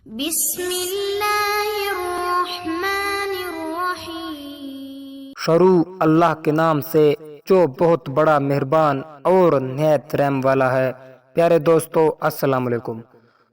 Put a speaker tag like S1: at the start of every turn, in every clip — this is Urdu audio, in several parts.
S1: بسم اللہ الرحمن الرحیم۔
S2: شروع اللہ کے نام سے جو بہت بڑا مہربان اور نہایت رحم والا ہے۔ پیارے دوستو السلام علیکم۔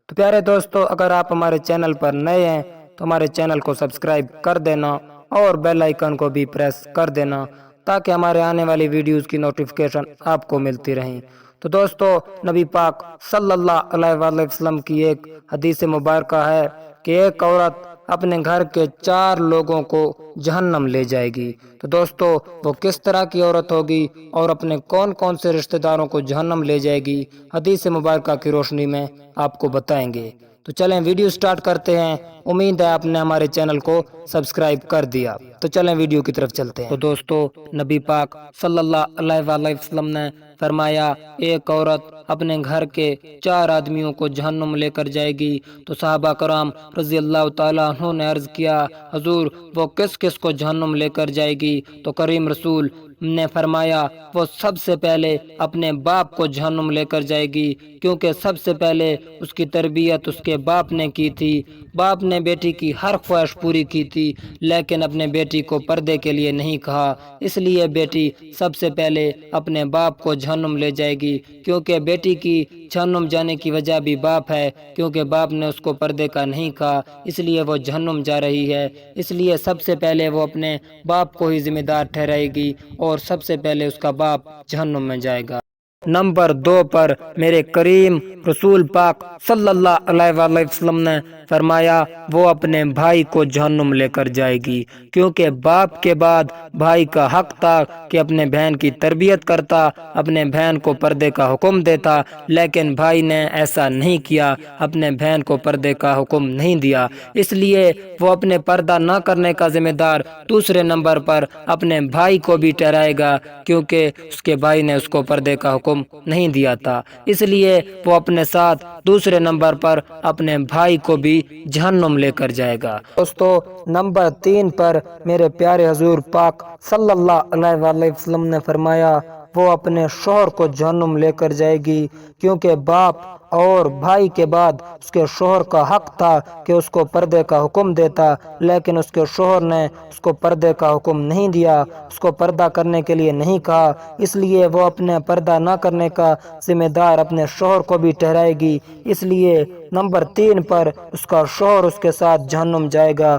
S2: تو پیارے دوستو، اگر آپ ہمارے چینل پر نئے ہیں تو ہمارے چینل کو سبسکرائب کر دینا اور بیل آئیکن کو بھی پریس کر دینا تاکہ ہمارے آنے والی ویڈیوز کی نوٹیفیکیشن آپ کو ملتی رہیں۔ تو دوستو، نبی پاک صلی اللہ علیہ وآلہ وسلم کی ایک حدیث مبارکہ ہے کہ ایک عورت اپنے گھر کے 4 لوگوں کو جہنم لے جائے گی۔ تو دوستو، وہ کس طرح کی عورت ہوگی اور اپنے کون کون سے رشتہ داروں کو جہنم لے جائے گی، حدیث مبارکہ کی روشنی میں آپ کو بتائیں گے۔ تو چلیں ویڈیو سٹارٹ کرتے ہیں۔ امید ہے آپ نے ہمارے چینل کو سبسکرائب کر دیا۔ تو چلیں ویڈیو کی طرف چلتے ہیں۔ تو دوستو، نبی پاک صلی اللہ علیہ وآلہ وسلم نے فرمایا ایک عورت اپنے گھر کے 4 آدمیوں کو جہنم لے کر جائے گی۔ تو صحابہ کرام رضی اللہ تعالیٰ عنہ نے عرض کیا، حضور وہ کس کس کو جہنم لے کر جائے گی؟ تو کریم رسول نے فرمایا وہ سب سے پہلے اپنے باپ کو جہنم لے کر جائے گی، کیونکہ سب سے پہلے اس کی تربیت اس کے باپ نے کی تھی۔ باپ نے بیٹی کی ہر خواہش پوری کی تھی، لیکن اپنے بیٹی کو پردے کے لیے نہیں کہا، اس لیے بیٹی سب سے پہلے اپنے باپ کو جہنم لے جائے گی۔ کیونکہ بیٹی کی جہنم جانے کی وجہ بھی باپ ہے، کیونکہ باپ نے اس کو پردے کا نہیں کہا، اس لیے وہ جہنم جا رہی ہے۔ اس لیے سب سے پہلے وہ اپنے باپ کو ہی ذمہ دار ٹھہرائے گی اور سب سے پہلے اس کا باپ جہنم میں جائے گا۔ نمبر 2 پر میرے کریم رسول پاک صلی اللہ علیہ وآلہ وسلم نے فرمایا وہ اپنے بھائی کو جہنم لے کر جائے گی، کیونکہ باپ کے بعد بھائی کا حق تھا کہ اپنے بہن کی تربیت کرتا، اپنے بہن کو پردے کا حکم دیتا، لیکن بھائی نے ایسا نہیں کیا، اپنے بہن کو پردے کا حکم نہیں دیا۔ اس لیے وہ اپنے پردہ نہ کرنے کا ذمہ دار دوسرے نمبر پر اپنے بھائی کو بھی ٹھہرائے گا، کیونکہ اس کے بھائی نے اس کو پردے کا حکم نہیں دیا تھا، اس لیے وہ اپنے ساتھ دوسرے نمبر پر اپنے بھائی کو بھی جہنم لے کر جائے گا۔ دوستو، نمبر 3 پر میرے پیارے حضور پاک صلی اللہ علیہ وآلہ وسلم نے فرمایا وہ اپنے شوہر کو جہنم لے کر جائے گی، کیونکہ باپ اور بھائی کے بعد اس کے شوہر کا حق تھا کہ اس کو پردے کا حکم دیتا، لیکن اس کے شوہر نے اس کو پردے کا حکم نہیں دیا، اس کو پردہ کرنے کے لیے نہیں کہا، اس لیے وہ اپنے پردہ نہ کرنے کا ذمہ دار اپنے شوہر کو بھی ٹھہرائے گی، اس لیے نمبر 3 پر اس کا شوہر اس کے ساتھ جہنم جائے گا۔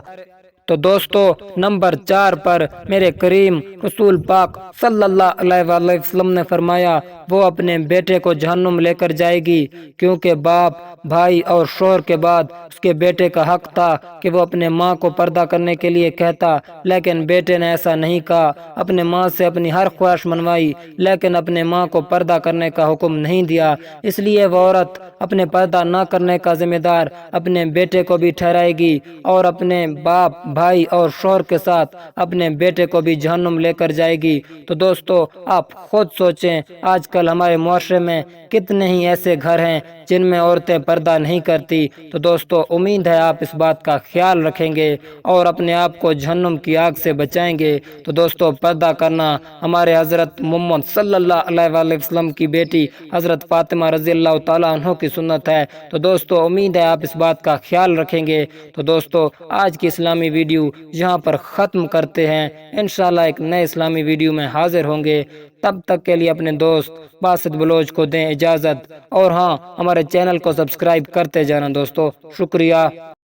S2: تو دوستو، نمبر 4 پر میرے کریم رسول پاک صلی اللہ علیہ وآلہ وسلم نے فرمایا وہ اپنے بیٹے کو جہنم لے کر جائے گی، کیونکہ باپ، بھائی اور شوہر کے بعد اس کے بیٹے کا حق تھا کہ وہ اپنے ماں کو پردہ کرنے کے لیے کہتا، لیکن بیٹے نے ایسا نہیں کہا، اپنے ماں سے اپنی ہر خواہش منوائی، لیکن اپنے ماں کو پردہ کرنے کا حکم نہیں دیا۔ اس لیے وہ عورت اپنے پردہ نہ کرنے کا ذمہ دار اپنے بیٹے کو بھی ٹھہرائے گی اور اپنے باپ، بھائی اور شوہر کے ساتھ اپنے بیٹے کو بھی جہنم لے کر جائے گی۔ تو دوستو، آپ خود سوچیں، آج کل ہمارے معاشرے میں کتنے ہی ایسے گھر ہیں جن میں عورتیں پردہ نہیں کرتی۔ تو دوستو، امید ہے آپ اس بات کا خیال رکھیں گے اور اپنے آپ کو جہنم کی آگ سے بچائیں گے۔ تو دوستو، پردہ کرنا ہمارے حضرت محمد صلی اللہ علیہ وآلہ وسلم کی بیٹی حضرت فاطمہ رضی اللہ تعالیٰ عنہ کی سنت ہے۔ تو دوستو، امید ہے آپ اس بات کا خیال رکھیں گے۔ تو دوستو، آج کی اسلامی ویڈیو یہاں پر ختم کرتے ہیں، انشاءاللہ ایک نئے اسلامی ویڈیو میں حاضر ہوں گے۔ تب تک کے لیے اپنے دوست باسط بلوچ کو دیں اجازت، اور ہاں، ہمارے چینل کو سبسکرائب کرتے جانا دوستو۔ شکریہ۔